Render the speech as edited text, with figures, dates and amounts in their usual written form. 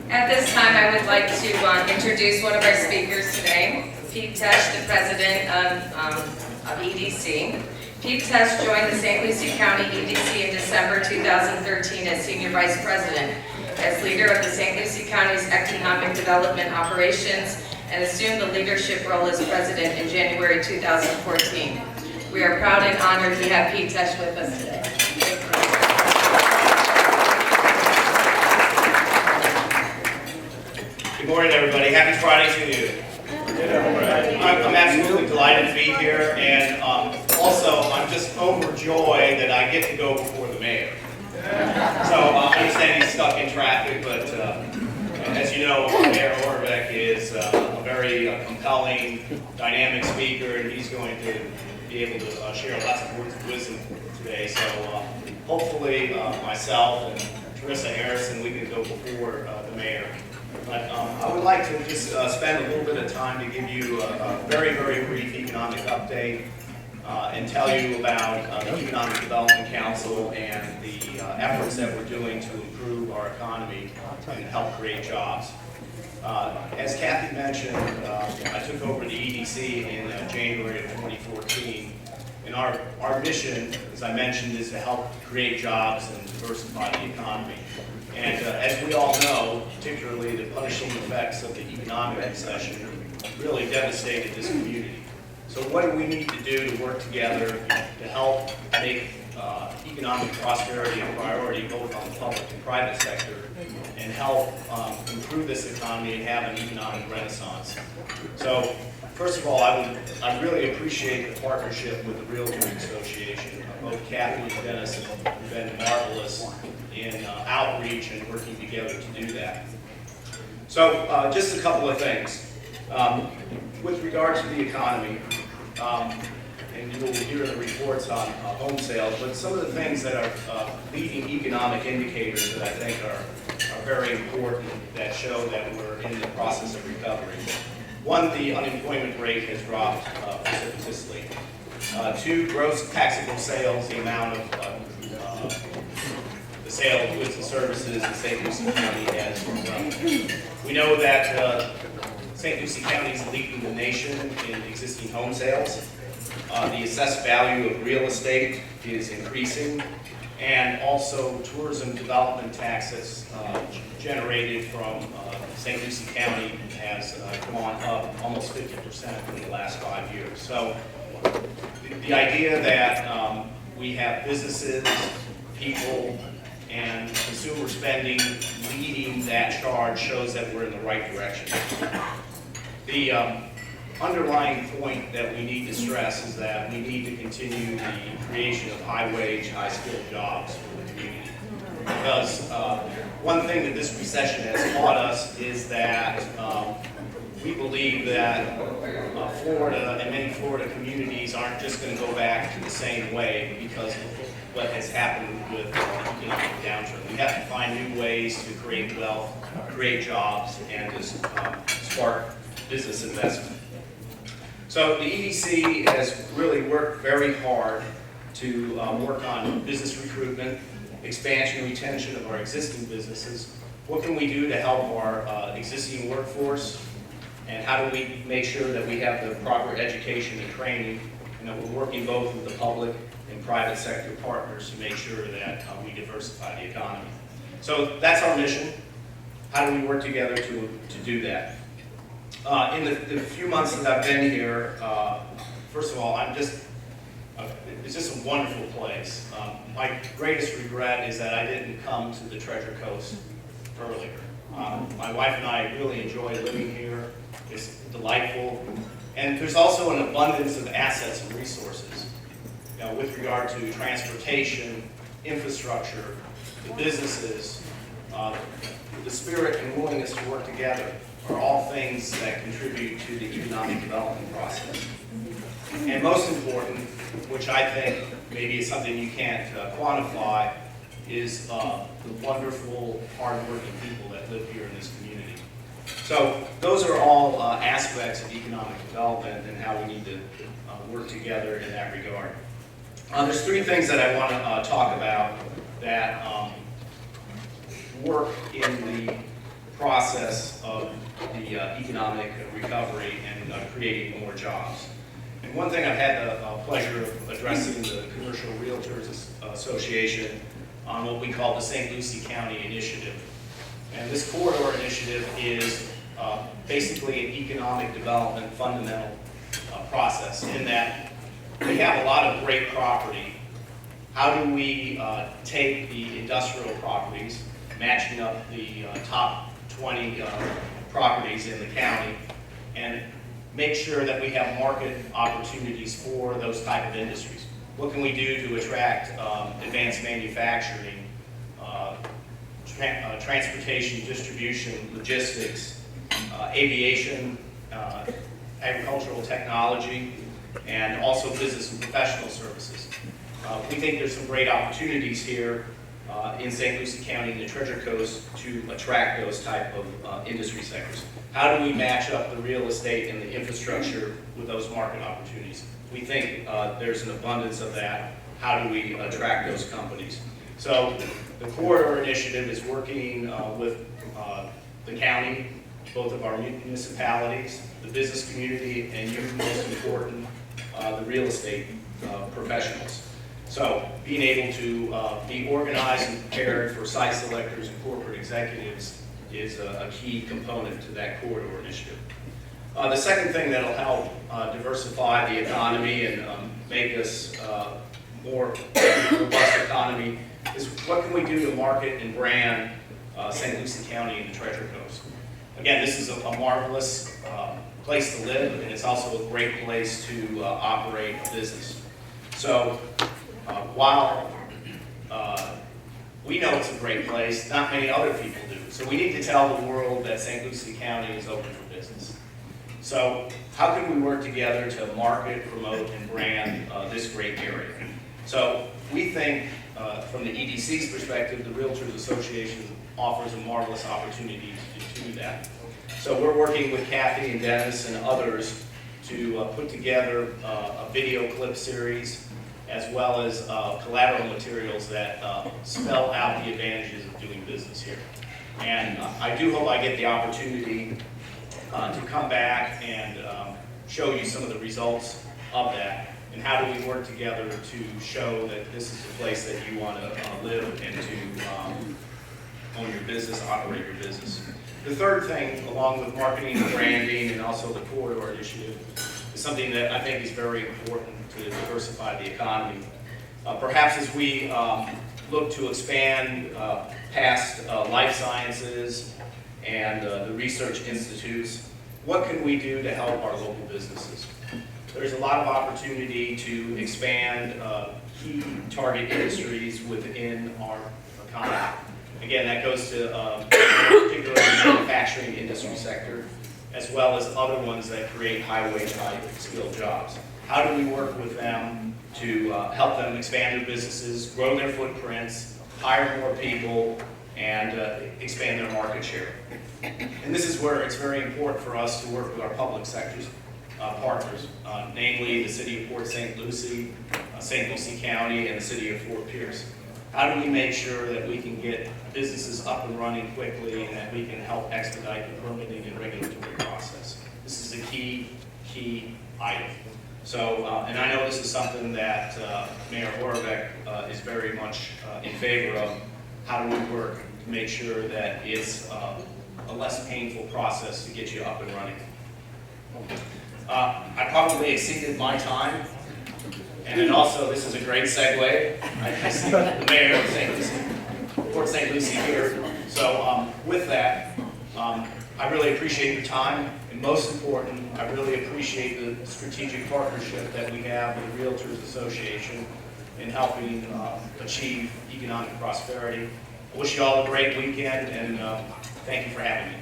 At this time, I would like to introduce one of our speakers today, Pete Tesch, the president of EDC. Pete Tesch joined the St. Lucie County EDC in December 2013 as senior vice president, as leader of the St. Lucie County's economic development operations, and assumed the leadership role as president in January 2014. We are proud and honored to have Pete Tesch with us today. Good morning, everybody. Happy Friday to you. I'm absolutely delighted to be here, and also I'm just overjoyed that I get to go before the mayor. So I understand he's stuck in traffic, but as you know, Mayor Orbeck is a very compelling, dynamic speaker, and he's going to be able to share lots of words of wisdom today. So hopefully myself and Teresa Harrison, we can go before the mayor. But I would like to just spend a little bit of time to give you a very, very brief economic update and tell you about the Economic Development Council and the efforts that we're doing to improve our economy and help create jobs. As Kathy mentioned, I took over the EDC in January of 2014, and our mission, as I mentioned, is to help create jobs and diversify the economy. And as we all know, particularly the punishing effects of the economic recession really devastated this community. So what do we need to do to work together to help make economic prosperity a priority both on the public and private sector, and help improve this economy and have an economic renaissance? So first of all, I really appreciate the partnership with the Realtors Association. Both Kathy and Dennis have been marvelous in outreach and working together to do that. So just a couple of things. With regard to the economy, and you will hear the reports on home sales, but some of the things that are leading economic indicators that I think are very important that show that we're in the process of recovery. One, the unemployment rate has dropped precipitously. Two, gross taxable sales, the amount of the sale of goods and services in St. Lucie County has grown. We know that St. Lucie County is leading the nation in existing home sales. The assessed value of real estate is increasing, and also tourism development taxes generated from St. Lucie County has gone up almost 50% in the last 5 years. So the idea that we have businesses, people, and consumer spending leading that charge shows that we're in the right direction. The underlying point that we need to stress is that we need to continue the creation of high-wage, high-skilled jobs for the community. Because one thing that this recession has taught us is that we believe that Florida and many Florida communities aren't just going to go back to the same way because of what has happened with the economic downturn. We have to find new ways to create wealth, create jobs, and to spark business investment. So the EDC has really worked very hard to work on business recruitment, expansion and retention of our existing businesses. What can we do to help our existing workforce? And how do we make sure that we have the proper education and training, and that we're working both with the public and private sector partners to make sure that we diversify the economy? So that's our mission. How do we work together to do that? In the few months that I've been here, first of all, it's just a wonderful place. My greatest regret is that I didn't come to the Treasure Coast earlier. My wife and I really enjoy living here. It's delightful. And there's also an abundance of assets and resources. With regard to transportation, infrastructure, the businesses, the spirit and willingness to work together are all things that contribute to the economic development process. And most important, which I think maybe is something you can't quantify, is the wonderful, hard-working people that live here in this community. So those are all aspects of economic development and how we need to work together in that regard. There's three things that I want to talk about that work in the process of the economic recovery and creating more jobs. And one thing I've had the pleasure of addressing the Commercial Realtors Association on what we call the St. Lucie County Initiative. And this corridor initiative is basically an economic development fundamental process in that we have a lot of great property. How do we take the industrial properties, matching up the top 20 properties in the county, and make sure that we have market opportunities for those type of industries? What can we do to attract advanced manufacturing, transportation, distribution, logistics, aviation, agricultural technology, and also business and professional services? We think there's some great opportunities here in St. Lucie County and the Treasure Coast to attract those type of industry sectors. How do we match up the real estate and the infrastructure with those market opportunities? We think there's an abundance of that. How do we attract those companies? So the Corridor Initiative is working with the county, both of our municipalities, the business community, and you, most important, the real estate professionals. So being able to be organized and prepared for site selectors and corporate executives is a key component to that corridor initiative. The second thing that will help diversify the economy and make us more robust economy is what can we do to market and brand St. Lucie County and the Treasure Coast. Again, this is a marvelous place to live, and it's also a great place to operate a business. So while we know it's a great place, not many other people do. So we need to tell the world that St. Lucie County is open for business. So how can we work together to market, promote, and brand this great area? So we think from the EDC's perspective, the Realtors Association offers a marvelous opportunity to do that. So we're working with Kathy and Dennis and others to put together a video clip series as well as collateral materials that spell out the advantages of doing business here. And I do hope I get the opportunity to come back and show you some of the results of that, and how do we work together to show that this is a place that you want to live and to own your business, operate your business. The third thing, along with marketing and branding and also the corridor initiative, is something that I think is very important to diversify the economy. Perhaps as we look to expand past life sciences and the research institutes, what can we do to help our local businesses? There's a lot of opportunity to expand key target industries within our economy. Again, that goes to particularly the manufacturing industry sector, as well as other ones that create high-wage, high-skilled jobs. How do we work with them to help them expand their businesses, grow their footprints, hire more people, and expand their market share? And this is where it's very important for us to work with our public sector's partners, namely the City of Port St. Lucie, St. Lucie County, and the City of Fort Pierce. How do we make sure that we can get businesses up and running quickly and that we can help expedite the permitting and regulatory process? This is a key item. So, and I know this is something that Mayor Horvath is very much in favor of. How do we work to make sure that it's a less painful process to get you up and running? I probably exceeded my time. And then also, this is a great segue. I see the mayor of Port St. Lucie here. So with that, I really appreciate your time. And most important, I really appreciate the strategic partnership that we have with the Realtors Association in helping achieve economic prosperity. I wish you all a great weekend, and thank you for having me.